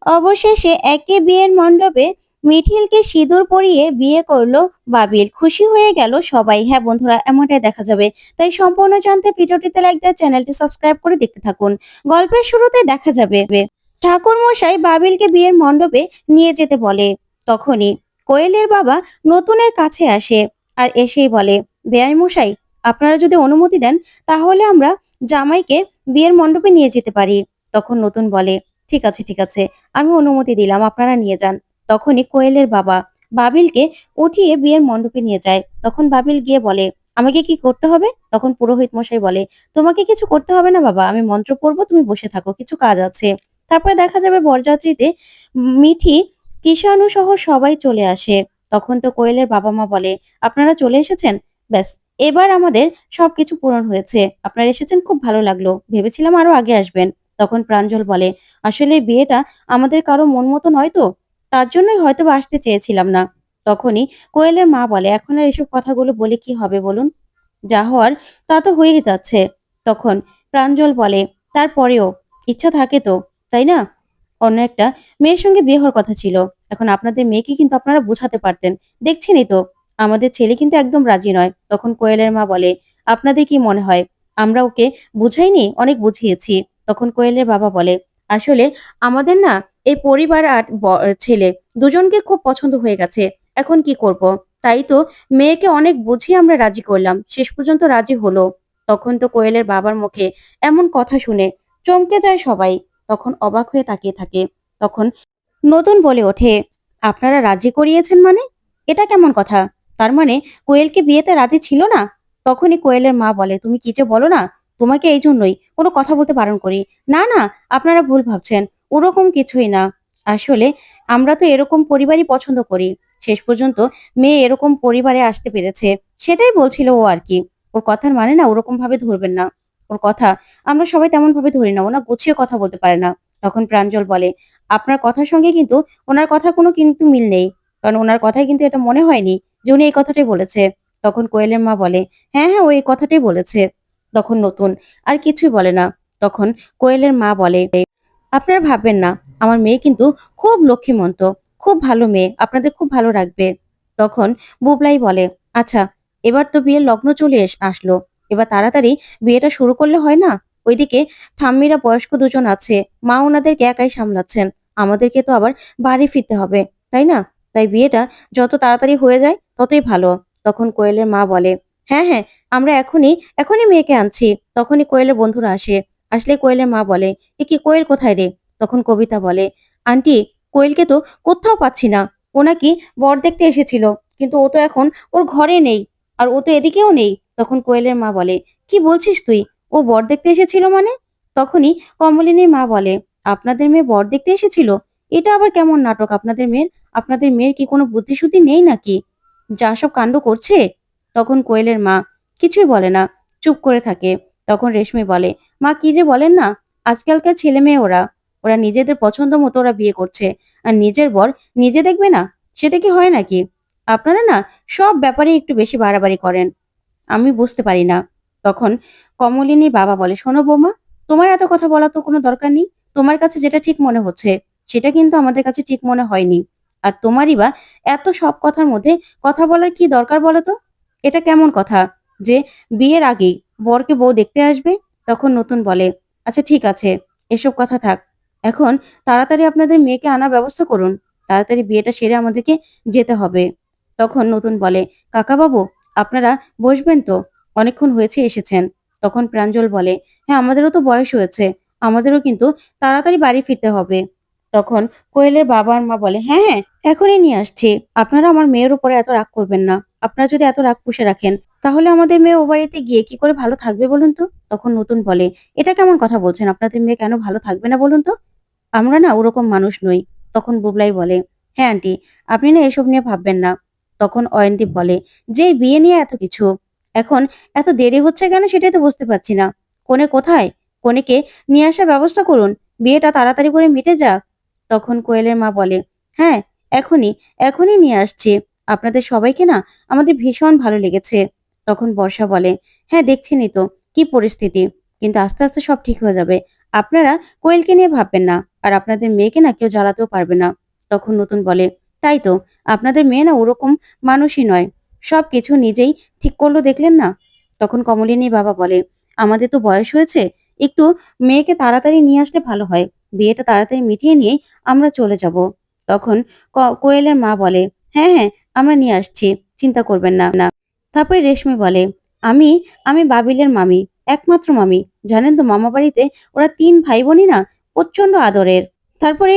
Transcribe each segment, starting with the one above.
অবশেষে একে বিয়ের মণ্ডপে মিঠিলকে সিঁদুর পরিয়ে বিয়ে করলো বাবিল। খুশি হয়ে গেল সবাই। হ্যাঁ বন্ধুরা, এমনটাই দেখা যাবে। তাই সম্পূর্ণ জানতে ভিডিওটিতে লাইক দিয়ে চ্যানেলটি সাবস্ক্রাইব করে দেখতে থাকুন। গল্পের শুরুতে দেখা যাবে ঠাকুর মশাই বাবিলকে বিয়ের মণ্ডপে নিয়ে যেতে বলে। তখনই কোয়েলের বাবা নতুনের কাছে আসে আর এসেই বলে, বেয়াই মশাই, আপনারা যদি অনুমতি দেন তাহলে আমরা জামাইকে বিয়ের মণ্ডপে নিয়ে যেতে পারি। তখন নতুন বলে, ঠিক আছে ঠিক আছে, আমি অনুমতি দিলাম, আপনারা নিয়ে যান। তখনই কোয়েলের বাবা বাবিলকে উঠিয়ে বিয়ের মণ্ডপে নিয়ে যায়। তখন বাবিল গিয়ে বলে, আমাকে কি করতে হবে? তখন পুরোহিত মশাই বলে, তোমাকে কিছু করতে হবে না বাবা, আমি মন্ত্র পড়বো, তুমি বসে থাকো, কিছু কাজ আছে। তারপরে দেখা যাবে বরযাত্রীতে মিঠি, কিষাণু সহ সবাই চলে আসে। তখন তো কোয়েলের বাবা মা বলে, আপনারা চলে এসেছেন, ব্যাস এবার আমাদের সবকিছু পূরণ হয়েছে। আপনারা এসেছেন, খুব ভালো লাগলো, ভেবেছিলাম আরো আগে আসবেন। তখন প্রাঞ্জল বলে, আসলে বিয়েটা আমাদের কারো মন মতো নয় তো, তার জন্যই হয়তো বা আসতে চেয়েছিলাম না। তখনই কোয়েলের মা বলে, এখন আর এসব কথাগুলো বলে কি হবে বলুন, যা হওয়ার তা তো হয়েই যাচ্ছে। তখন প্রাঞ্জল বলে, তারপরেও ইচ্ছা থাকে তো, তাই না? অন্য একটা মেয়ের সঙ্গে বিয়ে হওয়ার কথা ছিল। এখন আপনাদের মেয়েকে কিন্তু আপনারা বোঝাতে পারতেন, দেখছেনই তো আমাদের ছেলে কিন্তু একদম রাজি নয়। তখন কোয়েলের মা বলে, আপনাদের কি মনে হয় আমরা ওকে বুঝাইনি? অনেক বুঝিয়েছি। তখন কোয়েলের বাবা বলে, আসলে আমাদের না এই পরিবার আর ছেলে দুজনকে খুব পছন্দ হয়ে গেছে। এখন কি করব? তাই তো মেয়েকে অনেক বুঝিয়ে আমরা রাজি করলাম, শেষ পর্যন্ত রাজি হলো। তখন তো কোয়েলের বাবার মুখে এমন কথা শুনে চমকে যায় সবাই। তখন অবাক হয়ে তাকিয়ে থাকে। তখন নতুন বলে ওঠে, আপনারা রাজি করিয়েছেন মানে? এটা কেমন কথা? তার মানে কোয়েলকে বিয়েতে রাজি ছিল না? তখনই কোয়েলের মা বলে, তুমি কি যে বলো না, তোমাকে এই জন্যই কোনো কথা বলতে বারণ করি। না না, আপনারা ভুল ভাবছেন, ওরকম কিছুই না। আসলে আমরা তো এরকম পরিবারই পছন্দ করি। শেষ পর্যন্ত মেয়ে এরকম পরিবারে আসতে পেরেছে, সেটাই বলছিল ও আর কি। ওর কথার মানে না ওরকম ভাবে ধরবেন না। ওর কথা আমরা সবাই তেমন ভাবে ধরি না, ও না গুছিয়ে কথা বলতে পারে না। তখন প্রাঞ্জল বলে, আপনার কথার সঙ্গে কিন্তু ওনার কথার কোনো কিন্তু মিল নেই। কারণ ওনার কথায় কিন্তু এটা মনে হয়নি যে উনি এই কথাটাই বলেছে। তখন কোয়েলের মা বলে, হ্যাঁ হ্যাঁ, ও এই কথাটাই বলেছে। তখন নতুন আর কিছুই বলে না। তখন কোয়েলের মা বলে, আপনারা ভাববেন না, আমার মেয়ে কিন্তু খুব লক্ষ্মীমন্ত, খুব ভালো মেয়ে, আপনাদের খুব ভালো রাখবে। তখন বুবলাই বলে, আচ্ছা, এবার তো বিয়ের লগ্ন চলে আসলো, এবার তাড়াতাড়ি বিয়েটা শুরু করলে হয় না? ওইদিকে ঠাম্মিরা বয়স্ক দুজন আছে, মা ওনাদেরকে একাই সামলাচ্ছেন, আমাদেরকে তো আবার বাড়ি ফিরতে হবে, তাই না? তাই বিয়েটা যত তাড়াতাড়ি হয়ে যায় ততই ভালো। তখন কোয়েলের মা বলে, হ্যাঁ হ্যাঁ, আমরা এখনই এখনই মেয়েকে আনছি। তখনই কোয়েলের বন্ধুরা আসে। আসলে কোয়েলের মা বলে, এ কি, কোয়েল কোথায় রে? তখন কবিতা বলে, আন্টি, কোয়েলকে তো কোথাও পাচ্ছি না। ও নাকি বর দেখতে এসেছিল, কিন্তু ও তো এখন ওর ঘরে নেই, আর ও তো এদিকেও নেই। তখন কোয়েলের মা বলে, কি বলছিস তুই? ও বর দেখতে এসেছিল মানে? তখনই কমলিনীর মা বলে, আপনাদের মেয়ে বর দেখতে এসেছিল? এটা আবার কেমন নাটক আপনাদের মেয়ের? আপনাদের মেয়ের কি কোনো বুদ্ধিশুদ্ধি নেই নাকি, যা সব কাণ্ড করছে? তখন কোয়েলের মা কিছুই বলে না, চুপ করে থাকে। তখন রেশমি বলে, মা কি যে বলেন না, আজকালকার ছেলে মেয়ে ওরা ওরা নিজেদের পছন্দ মতো ওরা বিয়ে করছে, আর নিজের বর নিজে দেখবে না, সেটা কি হয় নাকি? আপনারা না সব ব্যাপারে একটু বেশি বাড়াবাড়ি করেন, আমি বুঝতে পারি না। তখন কমলিনীর বাবা বলে, শোনো বৌমা, তোমার এত কথা বলা তো কোনো দরকার নেই। তোমার কাছে যেটা ঠিক মনে হচ্ছে সেটা কিন্তু আমাদের কাছে ঠিক মনে হয়নি। আর তোমারই বা এত সব কথার মধ্যে কথা বলার কি দরকার বলো তো? এটা কেমন কথা যে বিয়ের আগেই বরকে বউ দেখতে আসবে? তখন নতুন বলে, আচ্ছা ঠিক আছে, এসব কথা থাক, এখন তাড়াতাড়ি আপনাদের মেয়েকে আনার ব্যবস্থা করুন, তাড়াতাড়ি বিয়েটা সেরে আমাদেরকে যেতে হবে। তখন নতুন বলে, কাকা বাবু, আপনারা বসবেন তো, অনেকক্ষণ হয়েছে এসেছেন। তখন প্রাঞ্জল বলে, হ্যাঁ আমাদেরও তো বয়স হয়েছে, আমাদেরও কিন্তু তাড়াতাড়ি বাড়ি ফিরতে হবে। তখন কোয়েলের বাবা আর মা বলে, হ্যাঁ হ্যাঁ, এখনই নিয়ে আসছি, আপনারা আমার মেয়ের উপরে এত রাগ করবেন না। আপনারা যদি এত রাগ পুষে রাখেন তাহলে আমাদের মেয়ে ও বাড়িতে গিয়ে কি করে ভালো থাকবে বলুন তো? তখন নতুন বলে, এটা কেমন কথা বলছেন, আপনাদের মেয়ে কেন ভালো থাকবে না বলুন তো? আমরা না ওরকম মানুষ নই। তখন বুবলাই বলে, হ্যাঁ আন্টি, আপনি না এসব নিয়ে ভাববেন না। তখন অয়নদীপ বলে, যে বিয়ে নিয়ে এত কিছু, এখন এত দেরি হচ্ছে কেন সেটাই তো বুঝতে পারছি না। কনে কোথায়? কনেকে নিয়ে আসার ব্যবস্থা করুন, বিয়েটা তাড়াতাড়ি করে মিটে যাক। তখন কোয়েলের মা বলে, হ্যাঁ, এখনই এখনই নিয়ে আসছি, আপনাদের সবাইকে না আমাদের ভীষণ ভালো লেগেছে। তখন বর্ষা বলে, হ্যাঁ দেখছেনই তো কি পরিস্থিতি, কিন্তু আস্তে আস্তে সব ঠিক হয়ে যাবে। আপনারা কোয়েলকে নিয়ে ভাববেন না। আর আপনাদের মেয়েকে না কেউ জ্বালাতেও পারবে না। তখন নতুন বলে, তাই তো, আপনাদের মেয়ে না ওরকম মানুষই নয়। সবকিছু নিজেই ঠিক করলো দেখলেন না? তখন কমলিনীর বাবা বলে, আমাদের তো বয়স হয়েছে, একটু মেয়েকে তাড়াতাড়ি নিয়ে আসলে ভালো হয়। বিয়েটা তাড়াতাড়ি মিটিয়ে নিয়েই আমরা চলে যাব। তখন কোয়েলের মা বলে, হ্যাঁ, হ্যাঁ, আমরা নিয়ে আসছি। চিন্তা করবেন না। তারপরে রেশমি বলে, আমি আমি বাবিলের মামি, একমাত্র মামি। জানেন তো মামাবাড়িতে ওরা ৩ ভাই বোনই না প্রচন্ড আদরের। তারপরে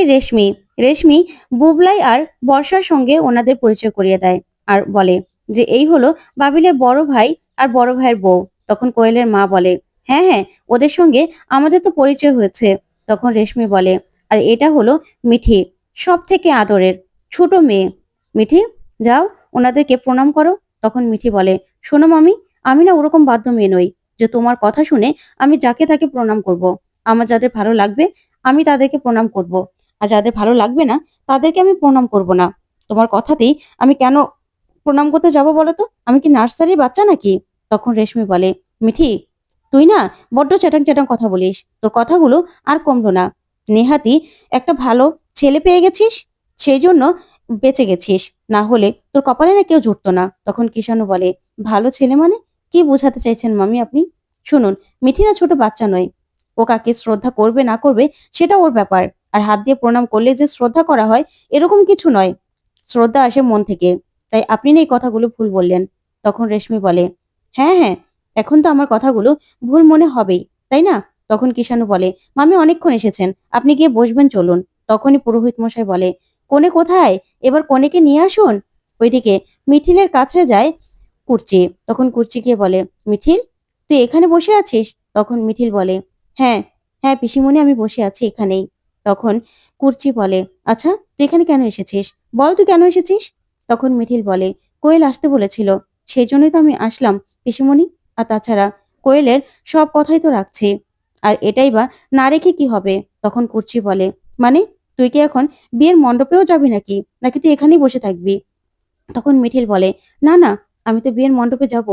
রেশমি বুবলাই আর বর্ষার সঙ্গে ওনাদের পরিচয় করিয়ে দেয়। আর বলে যে এই হলো বাবিলের বড় ভাই আর বড় ভাইয়ের বউ। তখন কোয়েলের মা বলে, হ্যাঁ, হ্যাঁ, ওদের সঙ্গে আমাদের তো পরিচয় হয়েছে। তখন রেশমি বলে, আর এটা হলো মিঠি, সবথেকে আদরের ছোট মেয়ে। মিঠি, যাও ওনাদেরকে প্রণাম করো। তখন মিঠি বলে, শোনো মামি, আমি না ওরকম বাধ্য মেয়ে নই যে তোমার কথা শুনে আমি যাকে তাকে প্রণাম করব। আমার যাদের ভালো লাগবে আমি তাদেরকে প্রণাম করব। আর যাদের ভালো লাগবে না তাদেরকে আমি প্রণাম করব না। তোমার কথাতেই আমি কেন প্রণাম করতে যাব বলো তো? আমি কি নার্সারির বাচ্চা নাকি? তখন রেশমি বলে, মিঠি, তুই না বড্ড চ্যাটাং চ্যাটাং কথা বলিস। তোর কথাগুলো আর কমলো না। নেহাতি একটা ভালো ছেলে পেয়ে গেছিস, সেই জন্য বেঁচে গেছিস। না হলে তোর কপালে না কেউ জুটতো না। তখন কিষাণু বলে, ভালো ছেলে মানে কি বোঝাতে চাইছেন মামি আপনি? শুনুন, মিঠি না ছোট বাচ্চা নয়। ও কাকে শ্রদ্ধা করবে না করবে সেটা ওর ব্যাপার। আর হাত দিয়ে প্রণাম করলে যে শ্রদ্ধা করা হয় এরকম কিছু নয়। শ্রদ্ধা আসে মন থেকে। তাই আপনি না এই কথাগুলো ভুল বললেন। তখন রেশমি বলে, হ্যাঁ, হ্যাঁ, এখন তো আমার কথাগুলো ভুল মনে হবেই, তাই না? তখন কিষাণু বলে, মামি অনেকক্ষণ এসেছেন, আপনি গিয়ে বসবেন চলুন। তখনই পুরোহিত মশাই বলে, কনে কোথায়? এবার কনেকে নিয়ে আসুন। ওইদিকে মিঠিলের কাছে যায় কুর্চি। তখন কুর্চি গিয়ে বলে, মিঠিল, তুই এখানে বসে আছিস? তখন মিঠিল বলে, হ্যাঁ, হ্যাঁ পিসিমণি, আমি বসে আছি এখানেই। তখন কুর্চি বলে, আচ্ছা তুই এখানে কেন এসেছিস? বল তুই কেন এসেছিস? তখন মিঠিল বলে, কোয়েল আসতে বলেছিল, সেই জন্যই তো আমি আসলাম পিসিমণি। আর তাছাড়া কোয়েলের সব কথাই তো রাখছি। আর এটাই বা না রেখে কি হবে? তখন কুর্চি বলে, মানে তুই কি এখন বিয়ের মণ্ডপেও যাবি নাকি? নাকি তুই এখানেই বসে থাকবি? তখন মিঠিল বলে, না, না, আমি তো বিয়ের মণ্ডপে যাব।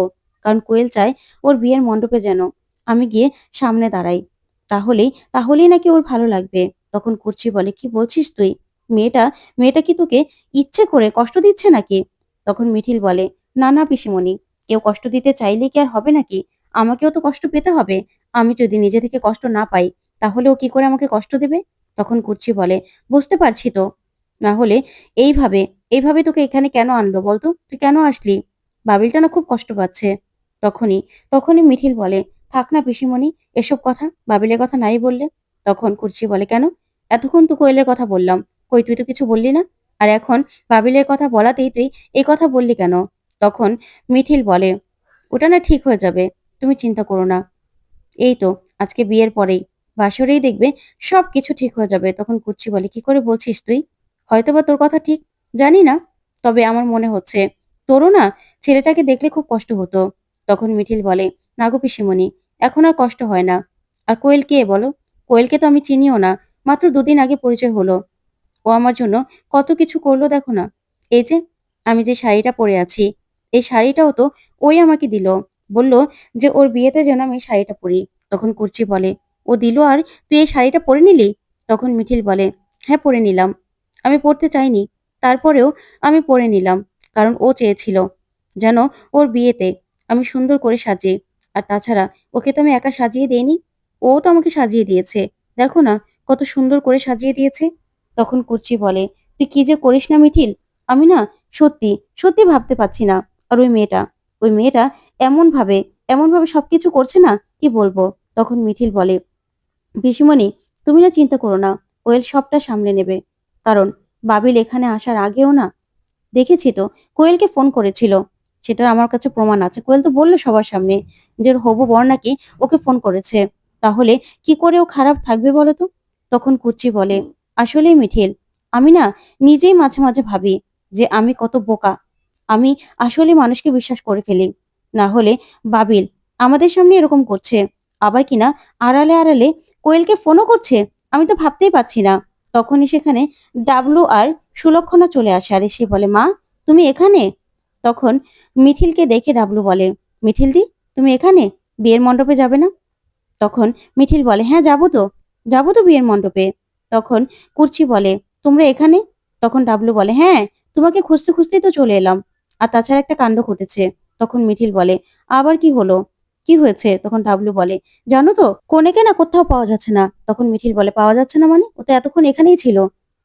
কারণ কোয়েল চায় ওর বিয়ের মণ্ডপে যেন আমি গিয়ে সামনে দাঁড়াই। তাহলেই নাকি ওর ভালো লাগবে। তখন কুর্চি বলে, কি বলছিস তুই? মেয়েটা মেয়েটা কি তোকে ইচ্ছে করে কষ্ট দিচ্ছে নাকি? তখন মিঠিল বলে, না, না পিসিমণি, কেউ কষ্ট দিতে চাইলে কি আর হবে নাকি? আমাকেও তো কষ্ট পেতে হবে। আমি যদি নিজে থেকে কষ্ট না পাই তাহলে ও কি করে আমাকে কষ্ট দেবে? তখন কুর্চি বলে, বুঝতে পারছি তো। না হলে এইভাবে এইভাবে তোকে এখানে কেন আনলো বলতো? তুই কেন আসলি? বাবিলটা না খুব কষ্ট পাচ্ছে। তখনই তখনই মিঠিল বলে, থাক না পিসিমণি, এসব কথা বাবিলের কথা নাই বললে। তখন কুর্চি বলে, কেন? এতক্ষণ তো কোয়েলের কথা বললাম, কই তুই তো কিছু বললি না। আর এখন বাবিলের কথা বলাতেই তুই এই কথা বললি কেন? তখন মিঠিল বলে, ওটা না ঠিক হয়ে যাবে, তুমি চিন্তা করো না। এই তো আজকে বিয়ের পরেই বাসরেই দেখবে সবকিছু ঠিক হয়ে যাবে। তখন কুচ্চি বলে, কি করে বলছিস তুই? হয়তোবা তোর কথা ঠিক, জানি না। তবে আমার মনে হচ্ছে তোরও না ছেলেটাকে দেখলে খুব কষ্ট হতো। তখন মিঠিল বলে, না গো পিসিমণি, এখন আর কষ্ট হয় না। আর কোয়েল কে বলো? কোয়েলকে তো আমি চিনিও না, মাত্র ২ দিন আগে পরিচয় হলো। ও আমার জন্য কত কিছু করলো দেখো না। এই যে আমি যে শাড়িটা পরে আছি, এই শাড়িটাও তো ওই আমাকে দিল। বলল যে ওর বিয়েতে যেন আমি শাড়িটা পরি। তখন কুর্চি বলে, ও দিল আর তুই এই শাড়িটা পরে নিলি? তখন মিঠিল বলে, হ্যাঁ পরে নিলাম। আমি পরতে চাইনি, তারপরেও আমি পরে নিলাম। কারণ ও চেয়েছিল যেন ওর বিয়েতে আমি সুন্দর করে সাজি। আর তাছাড়া ওকে তো আমি একা সাজিয়ে দেইনি, ও তো আমাকে সাজিয়ে দিয়েছে। দেখো না কত সুন্দর করে সাজিয়ে দিয়েছে। তখন কুর্চি বলে, তুই কি যে করিস না মিঠিল, আমি না সত্যি সত্যি ভাবতে পারছি না। আর ওই মেয়েটা এমন ভাবে এমন ভাবে সবকিছু করছে না, কি বলবো। তখন মিঠিল বলে, পিসিমণি, তুমি না চিন্তা করো না, কোয়েল সবটা সামলে নেবে। কারণ বাবিল এখানে আসার আগেও না দেখেছি তো কোয়েলকে ফোন করেছিল। সেটার আমার কাছে প্রমাণ আছে। কোয়েল তো বলল সবার সামনে যে ওর হবু বর নাকি ওকে ফোন করেছে। তাহলে কি করে ও খারাপ থাকবে বলো তো? তখন কুচ্চি বলে, আসলেই মিঠিল, আমি না নিজেই মাঝে মাঝে ভাবি যে আমি কত বোকা। আমি আসলে মানুষকে বিশ্বাস করে ফেলি। না হলে বাবিল আমাদের সামনে এরকম করছে, আবার কিনা আড়ালে আড়ালে কোয়েলকে ফোনও করছে। আমি তো ভাবতেই পারছি না। তখনই সেখানে ডাবলু আর সুলক্ষণা চলে আসে আর এসে বলে, মা তুমি এখানে? তখন মিঠিলকে দেখে ডাবলু বলে, মিঠিল দি, তুমি এখানে বিয়ের মণ্ডপে যাবে না? তখন মিঠিল বলে, হ্যাঁ যাবো তো বিয়ের মণ্ডপে। তখন কুর্চি বলে, তোমরা এখানে? তখন ডাবলু বলে, হ্যাঁ তোমাকে খুঁজতে খুঁজতেই তো চলে এলাম। আর তাছাড়া একটা কাণ্ড ঘটেছে। তখন মিঠিল বলে, আবার কি হলো? কি হয়েছে? তখন ডাবলু বলে, জানো তো কনেকে না কোথাও পাওয়া যাচ্ছে না। তখন মিঠিল বলে, পাওয়া যাচ্ছে না মানে? ও তো এতক্ষণ এখানেই ছিল।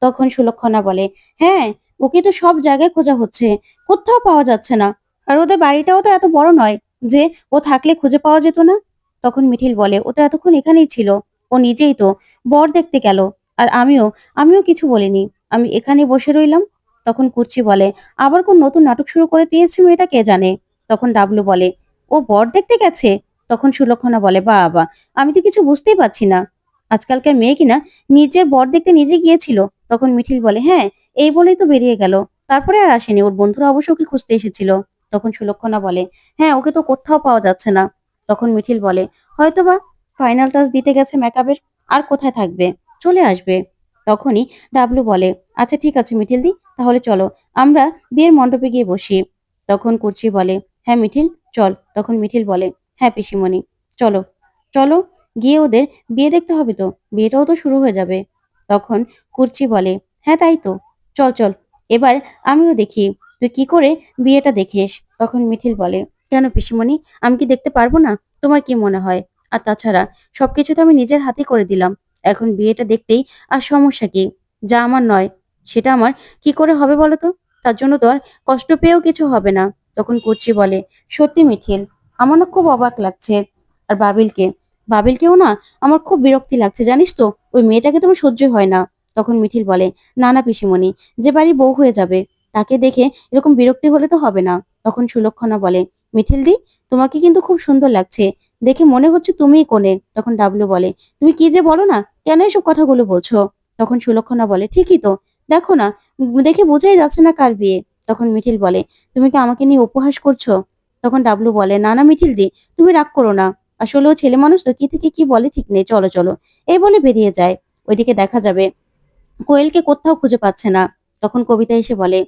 তখন সুলক্ষণা বলে, হ্যাঁ ওকে তো সব জায়গায় খোঁজা হচ্ছে, কোথাও পাওয়া যাচ্ছে না। আর ওদের বাড়িটাও তো এত বড় নয় যে ও থাকলে খুঁজে পাওয়া যেত না। তখন মিঠিল বলে, ও তো এতক্ষণ এখানেই ছিল, ও নিজেই তো বর দেখতে গেল। আর আমিও কিছু বলিনি, আমি এখানে বসে রইলাম। তখন কুর্চি বলে, আবার কোন নতুন নাটক শুরু করে দিয়েছে মেয়েটা, কে জানে। তখন ডাবলু বলে, ও বর দেখতে গেছে? তখন সুলক্ষণা বলে, বাবা আমি তো কিছু বুঝতেই পারছি না, আজকালকার মেয়ে কিনা নিজের বর দেখতে নিজে গিয়েছিল। তখন মিঠিল বলে, হ্যাঁ এই বলেই তো বেরিয়ে গেল, তারপরে আর আসেনি, ওর বন্ধুরা অবশ্য ওকে খুঁজতে এসেছিল। তখন সুলক্ষণা বলে, হ্যাঁ ওকে তো কোথাও পাওয়া যাচ্ছে না। তখন মিঠিল বলে, হয়তোবা ফাইনাল টাচ দিতে গেছে মেকআপের, আর কোথায় থাকবে, চলে আসবে। তখনই ডাবলু বলে, আচ্ছা ঠিক আছে মিঠিল দি, তাহলে চলো আমরা বিয়ের মণ্ডপে গিয়ে বসি। তখন কুর্চি বলে, হ্যাঁ মিঠিল চল। তখন মিঠিল বলে, হ্যাঁ পিসিমণি চলো চলো, গিয়ে ওদের বিয়ে দেখতে হবে তো, বিয়েটাও তো শুরু হয়ে যাবে। তখন কুর্চি বলে, হ্যাঁ তাই তো, চল চল, এবার আমিও দেখি তুই কি করে বিয়েটা দেখিস। তখন মিঠিল বলে, কেন পিসিমণি, আমি কি দেখতে পারবো না? তোমার কি মনে হয়? আর তাছাড়া সবকিছু তো আমি নিজের হাতে করে দিলাম, এখন বিয়েটা দেখতেই আর সমস্যা কি? যা আমার নয় সেটা আমার কি করে হবে বলো তো? তার জন্য তো আর কষ্ট পেয়েও কিছু হবে না। তখন কুর্চি বলে, সত্যি মিঠিল, আমার না খুব অবাক লাগছে। আর বাবিলকেও না আমার খুব বিরক্তি লাগছে, জানিস তো, ওই মেয়েটাকে তোমার সহ্যই হয় না। তখন মিঠিল বলে, না না পিসিমণি, যে বাড়ি বউ হয়ে যাবে তাকে দেখে এরকম বিরক্তি হলে তো হবে না। তখন সুলক্ষণা বলে, মিঠিল দি তোমাকে কিন্তু খুব সুন্দর লাগছে, দেখে মনে হচ্ছে তুমিই কোনে। তখন ডাবলু বলে, তুমি কি যে বলো না, কেন এসব কথাগুলো বলছো? তখন সুলক্ষণা বলে, ঠিকই তো, দেখো না, দেখে বোঝাই যাচ্ছে না কার বিয়ে। তখন মিঠিল বলে, তুমি কি আমাকে নিয়ে উপহাস করছো? তখন ডাবলু বলে, না না মিঠিল দি, তুমি রাগ করো না, আসলে ও ছেলে মানুষ তো, কি থেকে কি বলে ঠিক নেই, চলো চলো, এই বলে বেরিয়ে যায়। ওইদিকে দেখা যাবে কোয়েলকে কোথাও খুঁজে পাচ্ছে না। তখন কবিতা এসে বলে,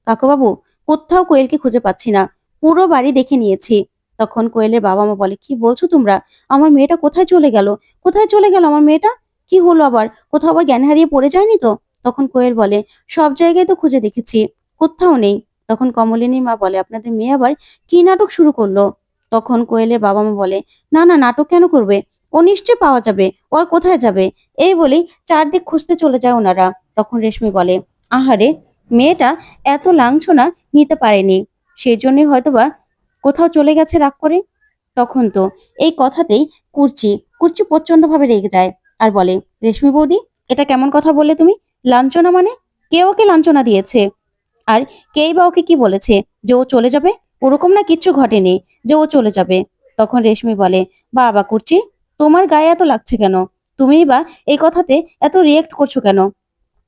কাকুবাবু কোথাও কোয়েলকে খুঁজে পাচ্ছি না, পুরো বাড়ি দেখে নিয়েছি। তখন কোয়েলের বাবা মা বলে, কি বলছো তোমরা, আমার মেয়েটা কোথায় চলে গেল? কোথায় চলে গেল আমার মেয়েটা? কি হলো আবার, কোথাও আবার জ্ঞান হারিয়ে পড়ে যায়নি তো? তখন কোয়েল বলে, সব জায়গায় তো খুঁজে দেখেছি, কোথাও নেই। তখন কমলিনীর মা বলে, আপনাদের মেয়ে আবার কি নাটক শুরু করলো? তখন কোয়েলের বাবা মা বলে, না না নাটক কেন করবে, ও নিশ্চয় পাওয়া যাবে, ও আর কোথায় যাবে। এই বলেই চারদিক খুঁজতে চলে যায় ওনারা। তখন রেশমি বলে, আহারে মেয়েটা এত লাঞ্ছনা নিতে পারেনি, সেই জন্যই হয়তোবা কোথাও চলে গেছে রাগ করে। তখন তো এই কথাতেই কুর্চি কুর্চি প্রচন্ড ভাবে রেগে যায় আর বলে, রেশমি বৌদি এটা কেমন কথা বললে তুমি? লাঞ্ছনা মানে? কে ওকে লাঞ্ছনা দিয়েছে? আর কেই বা ওকে কি বলেছে যে ও চলে যাবে? ওরকম না কিচ্ছু ঘটেনি যে ও চলে যাবে। তখন রেশমি বলে, বাবা কুর্চি, তোমার গায়ে এত লাগছে কেন? তুমিই বা এই কথাতে এত রিয়েক্ট করছো কেন?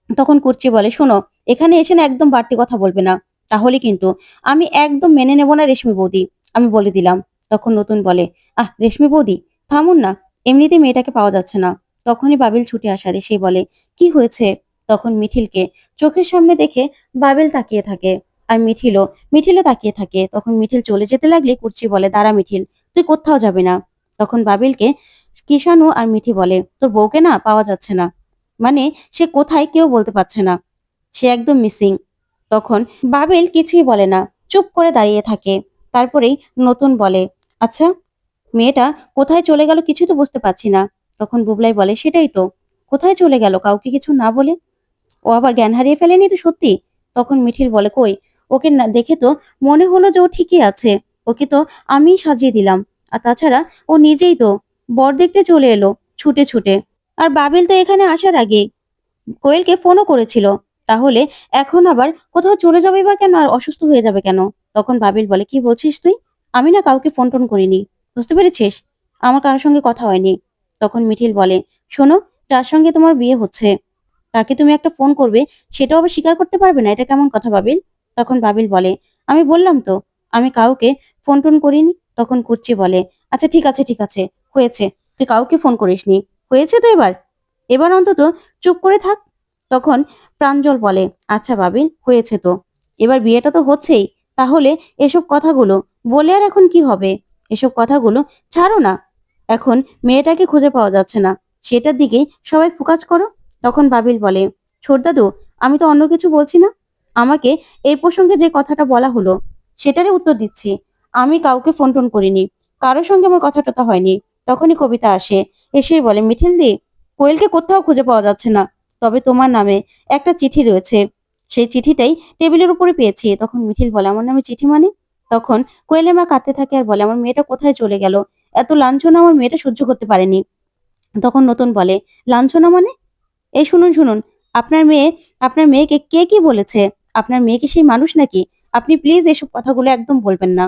তখন কুর্চি বলে, শোনো, এখানে এসে না একদম বাড়তি কথা বলবে না, তাহলে কিন্তু আমি একদম মেনে নেব না রেশমি বৌদি, আমি বলে দিলাম। তখন নতুন বলে, আহ রেশমি বৌদি থামুন না, এমনিতেই মেয়েটাকে পাওয়া যাচ্ছে না। তখনই বাবিল ছুটে আসারে সে বলে, কি হয়েছে? তখন মিঠিলকে চোখের সামনে দেখে বাবিল তাকিয়ে থাকে, আর মিঠিলও তাকিয়ে থাকে। তখন মিঠিল চলে যেতে লাগলে কুর্চি বলে, দাঁড়া মিঠিল, তুই কোথাও যাবে না। তখন বাবিলকে কিষানু আর মিঠি বলে, তোর বউকে না পাওয়া যাচ্ছে না, মানে সে কোথায় কেউ বলতে পারছে না, সে একদম মিসিং। তখন বাবেল কিছুই বলে না, চুপ করে দাঁড়িয়ে থাকে। তারপরেই নতুন বলে, আচ্ছা মেয়েটা কোথায় চলে গেল কিছু তো বুঝতে পারছি না। তখন বুবলাই বলে, সেটাই তো, কোথায় চলে গেল কাউকে কিছু না বলে? ও আবার জ্ঞান হারিয়ে ফেলেনি তো সত্যি? তখন মিঠিল বলে, কই, ওকে না দেখে তো মনে হলো যে ও ঠিকই আছে, ওকে তো আমিই সাজিয়ে দিলাম। আর তাছাড়া ও নিজেই তো বর দেখতে চলে এলো ছুটে ছুটে। আর বাবিল তো এখানে আসার আগে কোয়েলকে ফোনও করেছিল, তাহলে এখন আবার কোথাও চলে যাবে বা কেন, আর অসুস্থ হয়ে যাবে কেন? তখন বাবিল বলে, কি বলছিস তুই? আমি না কাউকে ফোন টোন করিনি, বুঝতে পেরেছিস, আমার কারোর সঙ্গে কথা হয়নি। তখন মিঠিল বলে, শোনো, যার সঙ্গে তোমার বিয়ে হচ্ছে তাকে তুমি একটা ফোন করবে, সেটাও আবার স্বীকার করতে পারবে না, এটা কেমন কথা বাবিল? তখন বাবিল বলে, আমি বললাম তো আমি কাউকে ফোন টোন করিনি। তখন কুর্চি বলে, আচ্ছা ঠিক আছে ঠিক আছে, হয়েছে, তুই কাউকে ফোন করিসনি, হয়েছে তো, এবার এবার অন্তত চুপ করে থাক। তখন প্রাঞ্জল বলে, আচ্ছা বাবিল হয়েছে তো, এবার বিয়েটা তো হচ্ছেই, তাহলে এসব কথাগুলো বলে আর এখন কি হবে? এসব কথাগুলো ছাড়ো না। এখন মেয়েটাকে খুঁজে পাওয়া যাচ্ছে না, সেটার দিকে সবাই ফোকাস করো। তখন বাবিল বলে, ছোট দাদু, আমি তো অন্য কিছু বলছি না। আমাকে এই প্রসঙ্গে যে কথাটা বলা হলো সেটারই উত্তর দিচ্ছি। আমি কাউকে ফোন টোন করিনি, কারোর সঙ্গে আমার কথা টথা হয়নি। তখনই কবিতা আসে, এসেই বলে, মিঠিল দি, কোয়েলকে কোথাও খুঁজে পাওয়া যাচ্ছে না, তবে তোমার নামে একটা চিঠি রয়েছে। সেই চিঠিটাই টেবিলের উপরে পেয়েছি। তখন মিঠিল বলে, আমার নামে চিঠি মানে? তখন কোয়েলের মা কাঁদতে থাকে আর বলে, আমার মেয়েটা কোথায় চলে গেল? এত লাঞ্ছনা আমার মেয়েটা সহ্য করতে পারেনি। তখন নতুন বলে, লাঞ্ছনা মানে? এই শুনুন শুনুন, আপনার মেয়ে, আপনার মেয়েকে কে কি বলেছে? আপনার মেয়ে কি সেই মানুষ নাকি? আপনি প্লিজ এসব কথাগুলো একদম বলবেন না।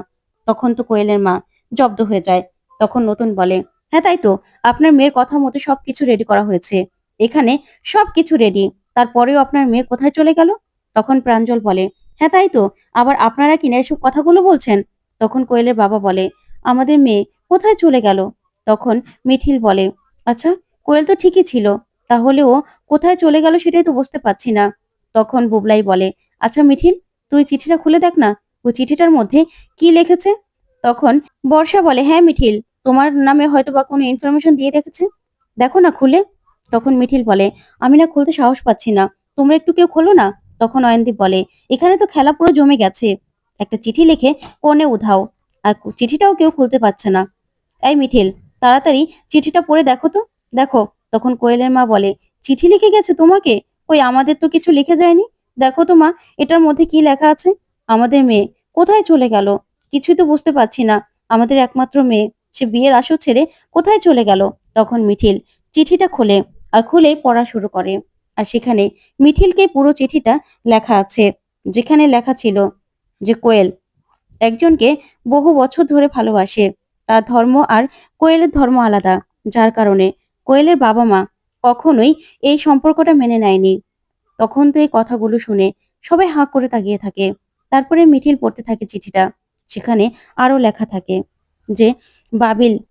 তখন তো কোয়েলের মা জব্দ হয়ে যায়। তখন নতুন বলে, হ্যাঁ তাই তো, আপনার মেয়ের কথা মতো সবকিছু রেডি করা হয়েছে, এখানে সবকিছু রেডি, তারপরেও আপনার মেয়ে কোথায় চলে গেল? তখন প্রাঞ্জল বলে, হ্যাঁ তাই তো, আবার আপনারা কিনা এসব কথাগুলো বলছেন? তখন কোয়েলের বাবা বলে, আমাদের মেয়ে কোথায় চলে গেল? তখন মিঠিল বলে, আচ্ছা, কোয়েল তো ঠিকই ছিল, তাহলে ও কোথায় চলে গেল সেটাই তো বুঝতে পারছি না। তখন বুবলাই বলে, আচ্ছা মিঠিল, তুই চিঠিটা খুলে দেখ না, ওই চিঠিটার মধ্যে কি লিখেছে। তখন বর্ষা বলে, হ্যাঁ মিঠিল, তোমার নামে হয়তো বা কোনো ইনফরমেশন দিয়ে রেখেছে, দেখো না খুলে। তখন মিঠিল বলে, আমি না খুলতে সাহস পাচ্ছি না, তোমরা একটু কেউ খোলো না। তখন অয়নদীপ বলে, এখানে তো খেলা পুরো জমে গেছে, একটা চিঠি লিখে কোণে উধাও, আর চিঠিটাও কেউ খুলতে পারছে না। এই মিঠিল, তাড়াতাড়ি চিঠিটা পড়ে দেখো তো, দেখো। তখন কোয়েলের মা বলে, চিঠি লিখে গেছে তোমাকে? ওই আমাদের তো কিছু লিখে যায়নি, দেখো তো মা, এটার মধ্যে কি লেখা আছে? আমাদের মেয়ে কোথায় চলে গেল? কিছুই তো বুঝতে পারছি না, আমাদের একমাত্র মেয়ে, সে বিয়ের আসর ছেড়ে কোথায় চলে গেল? তখন মিঠিল চিঠিটা খোলে, আর খুলেই পড়া শুরু করে। আর সেখানে মিঠিলকে পুরো চিঠিটা লেখা আছে, যেখানে লেখা ছিল যে কোয়েল একজনকে বহু বছর ধরে ভালোবাসে, তার ধর্ম আর কোয়েলের ধর্ম আলাদা, যার কারণে কোয়েলের বাবা মা কখনোই এই সম্পর্কটা মেনে নেয়নি। তখন তো এই কথাগুলো শুনে সবাই হাঁ করে তাকিয়ে থাকে। তারপরে মিঠিল পড়তে থাকে চিঠিটা, সেখানে আরো লেখা থাকে যে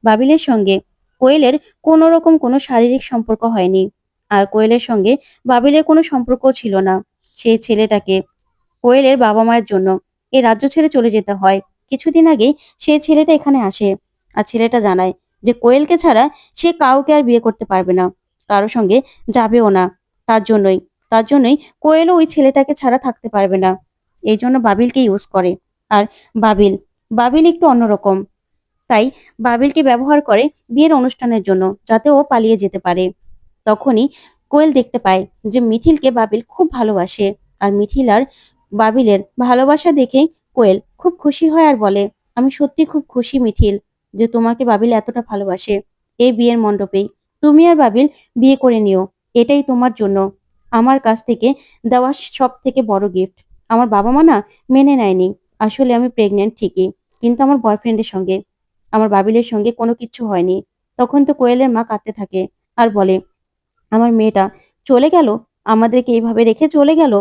বাবিলের সঙ্গে কোয়েলের কোনো রকম কোনো শারীরিক সম্পর্ক হয়নি, আর কোয়েলের সঙ্গে বাবিলের কোনো সম্পর্ক ছিল না। সেই ছেলেটাকে কোয়েলের বাবা মায়ের জন্য এই রাজ্য ছেড়ে চলে যেতে হয়। কিছুদিন আগেই সেই ছেলেটা এখানে আসে, আর ছেলেটা জানায় যে কোয়েলকে ছাড়া সে কাউকে আর বিয়ে করতে পারবে না, কারোর সঙ্গে যাবেও না। তার জন্যই তার জন্যই কোয়েলও ওই ছেলেটাকে ছাড়া থাকতে পারবে না, এই জন্য বাবিলকে ইউজ করে। আর বাবিল বাবিল একটু অন্যরকম, তাই বাবিলকে ব্যবহার করে বিয়ের অনুষ্ঠানের জন্য, যাতে ও পালিয়ে যেতে পারে। তখনই কোয়েল দেখতে পায় যে মিঠিলকে বাবিল খুব ভালোবাসে, আর মিঠিল আর বাবিলের ভালোবাসা দেখে কোয়েল খুব খুশি হয় আর বলে, আমি সত্যি খুব খুশি মিঠিল, যে তোমাকে বাবিল এতটা ভালোবাসে। এই বিয়ের মণ্ডপেই তুমি আর বাবিল বিয়ে করে নিও, এটাই তোমার জন্য আমার কাছ থেকে দেওয়া সব থেকে বড় গিফট। আমার বাবা মা না মেনে নেয়নি, আসলে আমি প্রেগনেন্ট ঠিকই, কিন্তু আমার বয়ফ্রেন্ডের সঙ্গে, আমার বাবিলের সঙ্গে কোনো কিচ্ছু হয়নি। তখন তো কোয়েলের মা কাঁদতে থাকে আর বলে, আমার মেয়েটা চলে গেল, আমাদেরকে এইভাবে রেখে চলে গেল।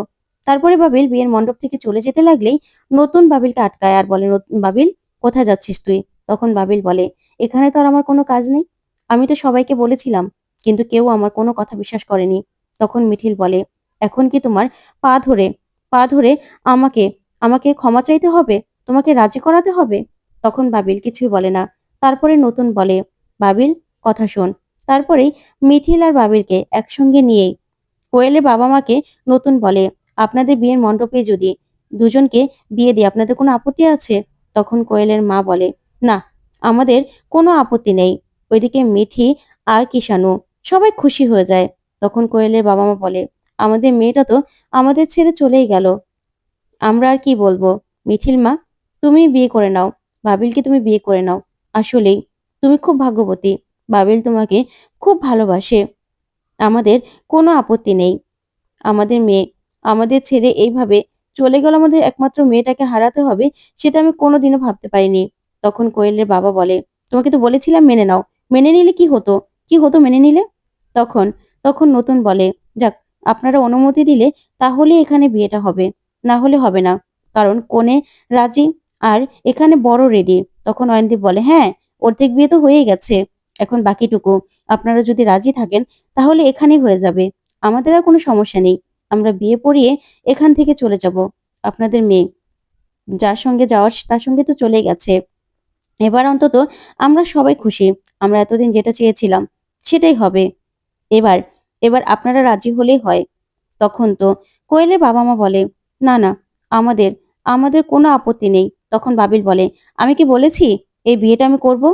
তারপরে বাবিল বিয়ের মণ্ডপ থেকে চলে যেতে লাগলেই নতুন বাবিলকে আটকায় আর বলে, নতুন বাবিল, কোথায় যাচ্ছিস তুই? তখন বাবিল বলে, এখানে তো আর আমার কোনো কাজ নেই, আমি তো সবাইকে বলেছিলাম, কিন্তু কেউ আমার কোনো কথা বিশ্বাস করেনি। তখন মিঠিল বলে, এখন কি তোমার পা ধরে পা ধরে আমাকে আমাকে ক্ষমা চাইতে হবে, তোমাকে রাজি করাতে হবে? তখন বাবিল কিছুই বলে না। তারপরে নতুন বলে, বাবিল, কথা শোন। তারপরেই মিঠিল আর বাবিলকে একসঙ্গে নিয়ে কোয়েলের বাবা মাকে নতুন বলে, আপনাদের বিয়ের মণ্ডপে যদি দুজনকে বিয়ে দিই আপনাদের কোনো আপত্তি আছে? তখন কোয়েলের মা বলে, না, আমাদের কোনো আপত্তি নেই। ওইদিকে মিঠি আর কিষানু সবাই খুশি হয়ে যায়। তখন কোয়েলের বাবা মা বলে, আমাদের মেয়েটা তো আমাদের ছেড়ে চলেই গেল, আমরা আর কি বলবো। মিঠিল মা, তুমি বিয়ে করে নাও, বাবিলকে তুমি বিয়ে করে নাও, আসলেই তুমি খুব ভাগ্যবতী, বাবিল তোমাকে খুব ভালোবাসে, আমাদের কোনো আপত্তি নেই। আমাদের মেয়ে আমাদের ছেড়ে এইভাবে চলে গেল, আমাদের একমাত্র মেয়েটাকে হারাতে হবে, সেটা আমি কোনোদিনও ভাবতে পারিনি। তখন কোয়েলের বাবা বলে, তোমাকে তো বলেছিলাম মেনে নাও, মেনে নিলে কি হতো, কি হতো মেনে নিলে? তখন তখন নতুন বলে, যাক, আপনারা অনুমতি দিলে তাহলে এখানে বিয়েটা হবে, না হলে হবে না, কারণ কনে রাজি, আর এখানে বড় রেডি। তখন অয়নদীপ বলে, হ্যাঁ, অর্ধেক বিয়ে তো হয়েই গেছে, এখন বাকিটুকু আপনারা যদি রাজি থাকেন তাহলে এখানেই হয়ে যাবে, আমাদের আর কোনো সমস্যা নেই, আমরা বিয়ে পড়িয়ে এখান থেকে চলে যাব। আপনাদের মেয়ে যার সঙ্গে যাওয়ার তার সঙ্গে তো চলে গেছে, এবার অন্তত আমরা সবাই খুশি। আমরা এতদিন যেটা চেয়েছিলাম সেটাই হবে। এবার এবার আপনারা রাজি হলেই হয়। তখন তো কোয়েলের বাবা-মা বলে, "না, না, আমাদের আমাদের কোনো আপত্তি নেই।" তখন বাবিল বলে, "আমি কি বলেছি এই বিয়েটা আমি করব?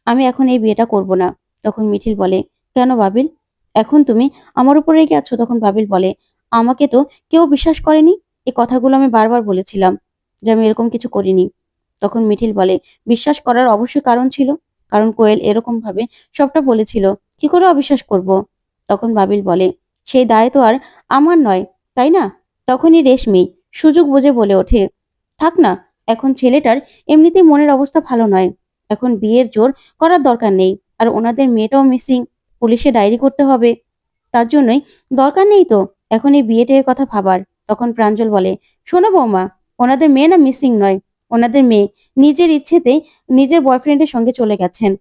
আমি এখন এই বিয়েটা করব না।" তখন মিঠিল বলে, "কেন বাবিল? এখন তুমি আমার উপর রেগে আছো?" তখন বাবিল বলে, "আমাকে তো কেউ বিশ্বাস করেনি। এই কথাগুলো আমি বারবার বলেছিলাম যে আমি এরকম কিছু করিনি।" তখন মিঠিল বলে, "বিশ্বাস করার অবশ্যই কারণ ছিল। কারণ কোয়েল এরকমভাবে সবটা বলেছিল। কি করে অবিশ্বাস করব?" তখন বাবিল বলে, "সেই দায় তো আর আমার নয়, তাই না?" তখনই রেশমি সুযোগ বুঝে বলে ওঠে, "থাক না, এখন ছেলেটার এমনিতেই মনের অবস্থা ভালো নয়। এখন বিয়ের জোর করার দরকার নেই। আর ওনাদের মেয়েটাও মিসিং। পুলিশে ডায়েরি করতে হবে। তার জন্যই দরকার নেই তো এখন এই বিয়ে-টিয়ের কথা ভাবার।" তখন প্রাঞ্জল বলে, "শোনো বৌমা, ওনাদের মেয়ে না মিসিং নয়। ওনাদের মেয়ে নিজের ইচ্ছেতেই নিজের বয়ফ্রেন্ডের সঙ্গে চলে গেছেন।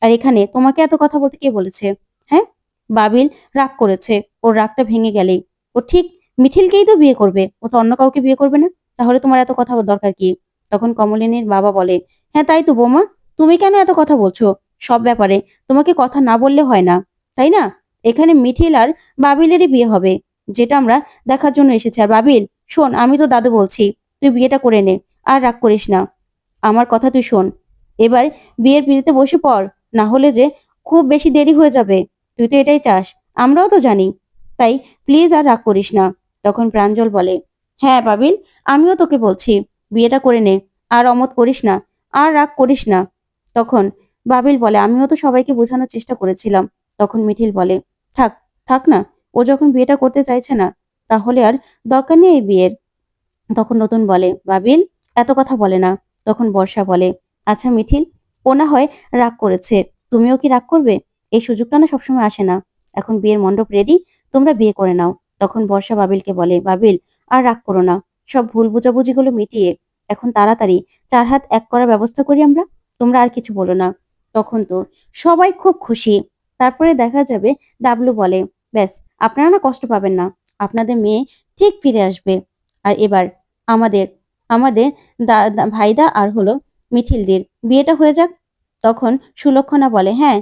আর এখানে তোমাকে এত কথা বলতে কে বলেছে? হ্যাঁ?" বাবিল রাগ করেছে। ওর রাগটা ভেঙে গেলেই ও ঠিক মিঠিলকেই তো বিয়ে করবে। ও তো অন্য কাউকে বিয়ে করবে না। তাহলে তোমার এত কথা দরকার কি? তখন কমলিনীর বাবা বলে, "হ্যাঁ, তাই তো বৌমা। তুমি কেন এত কথা বলছো? সব ব্যাপারে তোমাকে কথা না বললে হয় না। তাই না? এখানে মিঠিল আর বাবিলেরই বিয়ে হবে। যেটা আমরা দেখার জন্য এসেছি। আর বাবিল, শোন, আমি তোর দাদু বলছি। তুই বিয়েটা করে নে। আর রাগ করিস না। আমার কথা তুই শোন। এবার বিয়ের পিঁড়িতে বসে পড়। না হলে যে খুব বেশি দেরি হয়ে যাবে। তুই তো এটাই চাস। আমরাও তো জানি। তাই প্লিজ আর রাগ করিস না।" তখন প্রাঞ্জল বলে, "হ্যাঁ বাবিল, আমিও তোকে বলছি, বিয়েটা করে নে। আর অমত করিস না। আর রাগ করিস না।" তখন বাবিল বলে, "আমিও তো সবাইকে বোঝানোর চেষ্টা করেছিলাম।" তখন মিঠিল বলে, "থাক, থাক না। ও যখন বিয়েটা করতে চাইছে না, তাহলে আর দরকার নেই এই বিয়ের।" তখন নতুন বলে, "বাবিল এত কথা বলে না।" তখন বর্ষা বলে, "আচ্ছা মিঠিল, ও না হয় রাগ করেছে। তুমিও কি রাগ করবে? এই সুযোগটা না সবসময় আসে না। এখন বিয়ের মণ্ডপ রেডি, তোমরা বিয়ে করে নাও।" তখন বর্ষা বাবিলকে বলে, "বাবিল আর রাগ করো না। সব ভুল বোঝাবুঝিগুলো মিটিয়ে এখন তাড়াতাড়ি ৪ হাত এক করার ব্যবস্থা করি আমরা। তোমরা আর কিছু বলো না।" তখন তো সবাই খুব খুশি। তারপরে দেখা যাবে ডাবলু বলে, "ব্যাস, আপনারা না কষ্ট পাবেন না। আপনাদের মেয়ে ঠিক ফিরে আসবে। আর এবার আমাদের আমাদের ভাইদা আর হলো মিঠিলদের বিয়েটা হয়ে যাক।" তখন সুলক্ষণা বলে, "হ্যাঁ,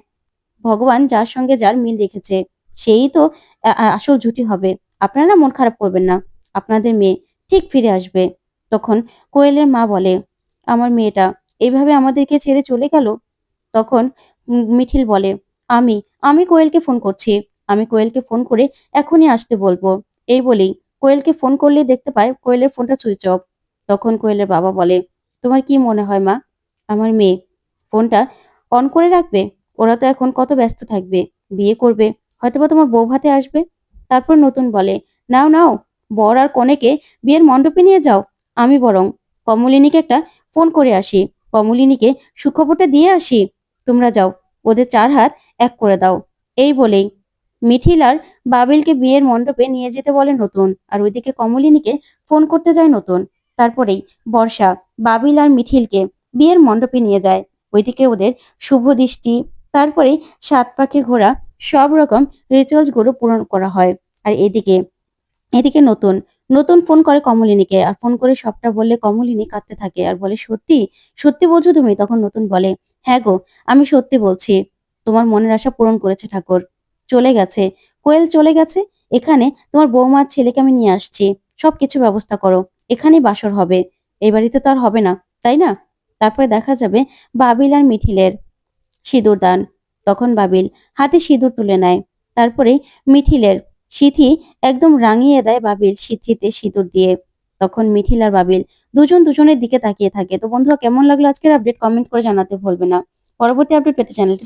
ভগবান যার সঙ্গে যার মিল রেখেছে সেই তো আসল জুটি হবে। আপনারা মন খারাপ করবেন না। আপনাদের মেয়ে ঠিক ফিরে আসবে।" তখন কোয়েলের মা বলে, "আমার মেয়েটা এভাবে আমাদেরকে ছেড়ে চলে গেল?" তখন মিঠিল বলে, "আমি আমি কোয়েলকে ফোন করছি। আমি কোয়েলকে ফোন করে এখনই আসতে বলবো।" এই বলেই কোয়েলকে ফোন করলেই দেখতে পায় কোয়েলের ফোনটা সুইচ অফ। তখন কোয়েলের বাবা বলে, "তোমার কি মনে হয় মা? আমার মেয়ে ফোনটা অন করে রাখবে? ওরা তো এখন কত ব্যস্ত থাকবে। বিয়ে করবে। হয়তোবা তোমার বউ ভাতে আসবে।" তারপর নতুন বলে, "নাও, নাও, বর আর কনেকে বিয়ের মণ্ডপে নিয়ে যাও। আমি বরং কমলিনীকে একটা ফোন করে আসি। কমলিনীকে সুখবরটা দিয়ে আসি। তোমরা যাও, ওদের ৪ হাত এক করে দাও।" এই বলেই মিঠিল আর বাবিলকে বিয়ের মণ্ডপে নিয়ে যেতে বলে নতুন। আর ওইদিকে কমলিনীকে ফোন করতে যায় নতুন। তারপরেই বর্ষা বাবিল আর মিঠিলকে বিয়ের মণ্ডপে নিয়ে যায়। ওইদিকে ওদের শুভ দৃষ্টি, তারপরে ৭ পাকে ঘোরা সব রকম রিচুয়ালস গুলো পূরণ করা হয়। আর এদিকে এদিকে নতুন নতুন ফোন করে কমলিনীকে। আর ফোন করে সবটা বললে কমলিনী কাঁদতে থাকে আর বলে, "সত্যি? সত্যি বলছো তুমি?" তখন নতুন বলে, "হ্যাঁ গো, আমি সত্যি বলছি। তোমার মনের আশা পূরণ করেছে ঠাকুর। চলে গেছে। কোয়েল চলে গেছে। এখানে তোমার বৌমা আর ছেলেকে আমি নিয়ে আসছি। সবকিছু ব্যবস্থা করো। এখানেই বাসর হবে। এই বাড়িতে তো আর হবে না, তাই না?" তারপরে দেখা যাবে বাবিল আর মিঠিলের সিঁদুরদান। তখন বাবিল হাতে সিঁদুর তুলে নেয়। তারপরে মিঠিলের সিঁথি একদম রাঙিয়ে দেয় বাবিল সিঁথিতে সিঁদুর দিয়ে। তখন মিঠিল আর বাবিল দুজন দুজনের দিকে তাকিয়ে থাকে। তো বন্ধুরা, কেমন লাগলো আজকের আপডেট? কমেন্ট করে জানাতে ভুলবে না। পরবর্তী আপডেট পেতে চ্যানেলটি